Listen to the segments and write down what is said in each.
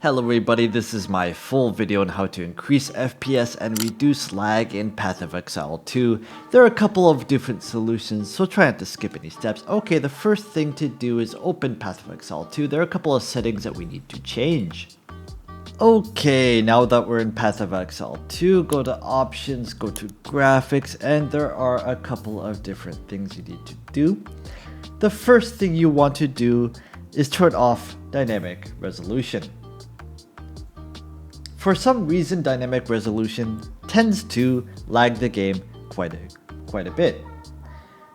Hello everybody, this is my full video on how to increase FPS and reduce lag in Path of Exile 2. There are a couple of different solutions, so try not to skip any steps. Okay, the first thing to do is open Path of Exile 2. There are a couple of settings that we need to change. Okay, now that we're in Path of Exile 2, go to Options, go to Graphics, and there are a couple of different things you need to do. The first thing you want to do is turn off Dynamic Resolution. For some reason, dynamic resolution tends to lag the game quite a bit.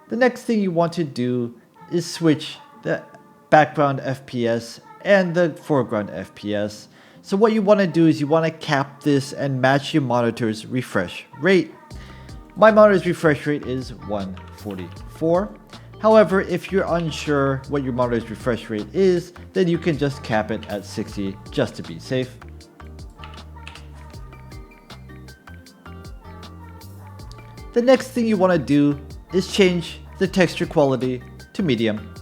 The next thing you want to do is switch the background FPS and the foreground FPS. So what you want to do is you want to cap this and match your monitor's refresh rate. My monitor's refresh rate is 144. However, if you're unsure what your monitor's refresh rate is, then you can just cap it at 60 just to be safe. The next thing you want to do is change the texture quality to medium.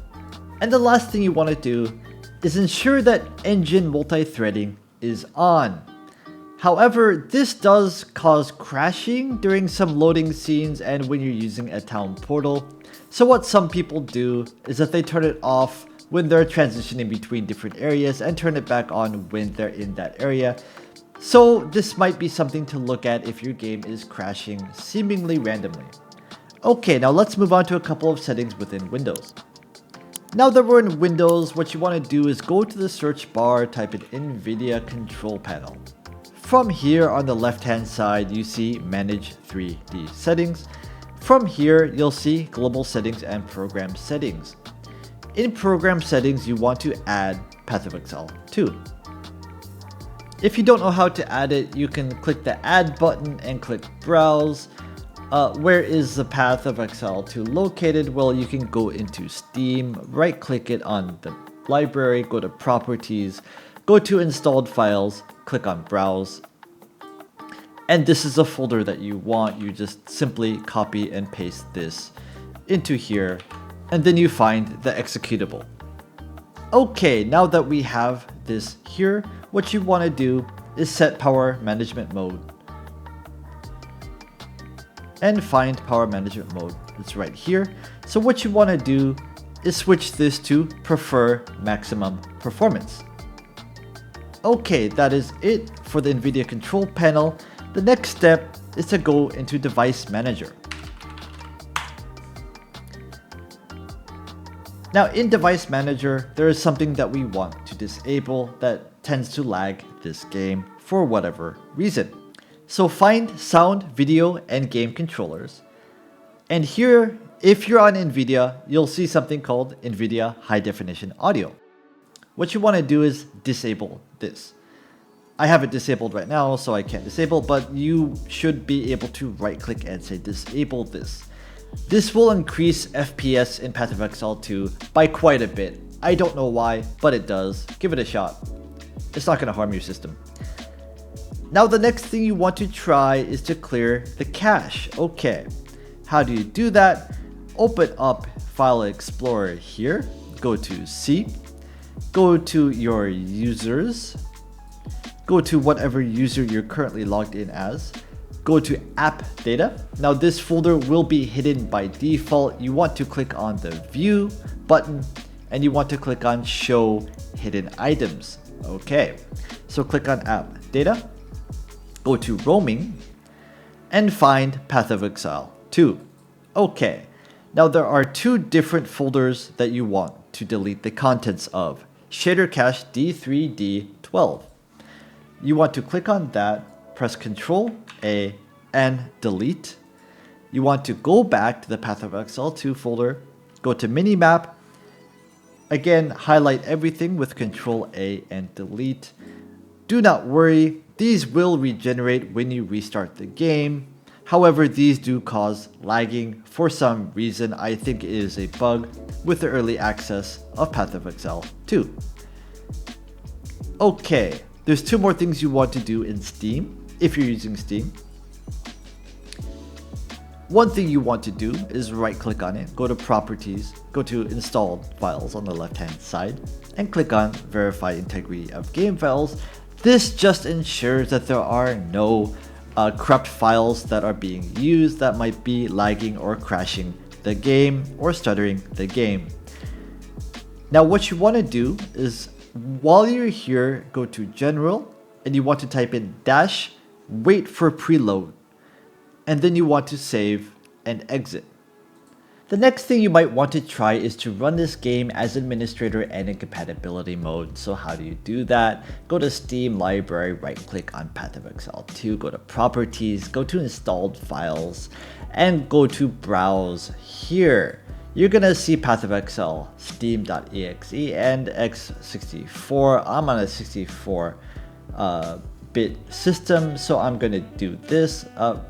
And the last thing you want to do is ensure that engine multi-threading is on. However, this does cause crashing during some loading scenes and when you're using a town portal. So what some people do is that they turn it off when they're transitioning between different areas and turn it back on when they're in that area. So this might be something to look at if your game is crashing seemingly randomly. Okay, now let's move on to a couple of settings within Windows. Now that we're in Windows, what you want to do is go to the search bar, type in Nvidia Control Panel. From here on the left hand side, you see Manage 3D Settings. From here, you'll see Global Settings and Program Settings. In Program Settings, you want to add Path of Exile 2. If you don't know how to add it, you can click the Add button and click Browse. Where is the Path of Exile 2 located? Well, you can go into Steam, right click it on the library, go to Properties, go to Installed Files, click on Browse. And this is a folder that you want. You just simply copy and paste this into here, and then you find the executable. Okay, now that we have this here, what you want to do is set power management mode and find power management mode. It's right here. So what you want to do is switch this to prefer maximum performance. Okay, that is it for the Nvidia control panel. The next step is to go into device manager. Now in Device Manager, there is something that we want to disable that tends to lag this game for whatever reason. So find Sound, Video, and Game Controllers. And here, if you're on Nvidia, you'll see something called Nvidia High Definition Audio. What you want to do is disable this. I have it disabled right now, so I can't disable, but you should be able to right click and say disable this. This will increase FPS in Path of Exile 2 by quite a bit. I don't know why, but it does. Give it a shot. It's not going to harm your system. Now the next thing you want to try is to clear the cache. Okay, how do you do that? Open up File Explorer here, go to C, go to your users, go to whatever user you're currently logged in as, go to App Data. Now this folder will be hidden by default. You want to click on the View button and you want to click on Show Hidden Items. Okay, so click on App Data, go to Roaming, and find Path of Exile 2. Okay, now there are two different folders that you want to delete the contents of. Shader Cache D3D12. You want to click on that, press Ctrl A and delete. You want to go back to the Path of Exile 2 folder, go to Minimap, again highlight everything with Ctrl A and delete. Do not worry, these will regenerate when you restart the game. However, these do cause lagging for some reason. I think it is a bug with the early access of Path of Exile 2. Okay, there's two more things you want to do in Steam if you're using Steam. One thing you want to do is right click on it, go to properties, go to installed files on the left hand side, and click on verify integrity of game files. This just ensures that there are no corrupt files that are being used that might be lagging or crashing the game or stuttering the game. Now what you want to do is, while you're here, go to general and you want to type in dash, wait for preload, and then you want to save and exit. The next thing you might want to try is to run this game as administrator and in compatibility mode. So how do you do that? Go to Steam library, right click on Path of Exile 2, go to properties, go to installed files, and go to browse here. You're gonna see Path of Exile, steam.exe, and x64. I'm on a 64-bit system, so I'm gonna do this.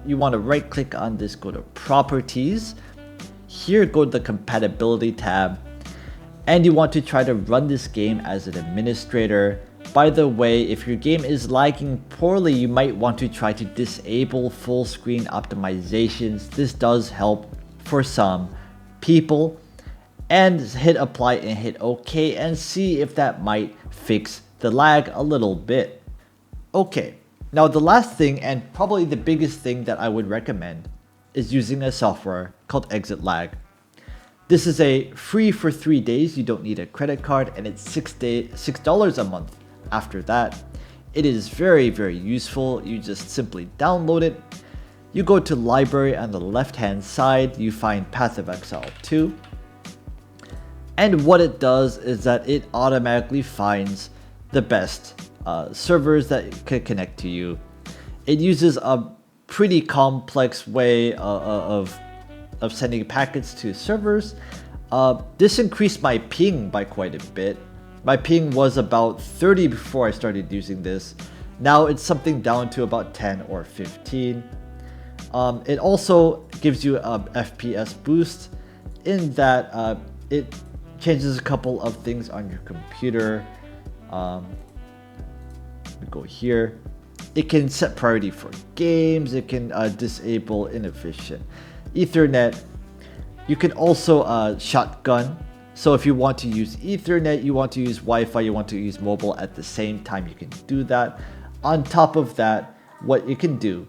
You wanna right click on this, go to properties. Here, go to the compatibility tab, and you want to try to run this game as an administrator. By the way, if your game is lagging poorly, you might want to try to disable full screen optimizations. This does help for some people. And hit apply and hit OK and see if that might fix the lag a little bit. Okay, now the last thing, and probably the biggest thing that I would recommend, is using a software called Exit Lag. This is a free for 3 days. You don't need a credit card, and it's $6 a month. After that, it is very, very useful. You just simply download it. You go to library on the left hand side, you find Path of Exile 2. And what it does is that it automatically finds the best servers that can connect to you. It uses a pretty complex way of sending packets to servers. This increased my ping by quite a bit. My ping was about 30 before I started using this. Now it's something down to about 10 or 15. It also gives you a FPS boost in that it changes a couple of things on your computer. We go here. It can set priority for games. It can disable inefficient Ethernet. You can also shotgun. So if you want to use Ethernet, you want to use Wi-Fi, you want to use mobile at the same time, you can do that. On top of that, what you can do,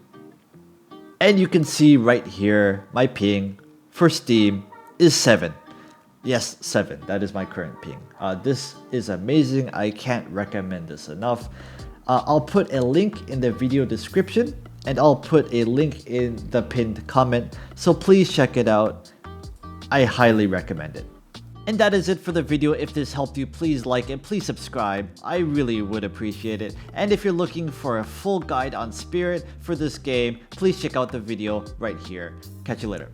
and you can see right here, my ping for Steam is 7. Yes, 7. That is my current ping. This is amazing. I can't recommend this enough. I'll put a link in the video description, and I'll put a link in the pinned comment, so please check it out. I highly recommend it. And that is it for the video. If this helped you, please like it, please subscribe. I really would appreciate it. And if you're looking for a full guide on Spirit for this game, please check out the video right here. Catch you later.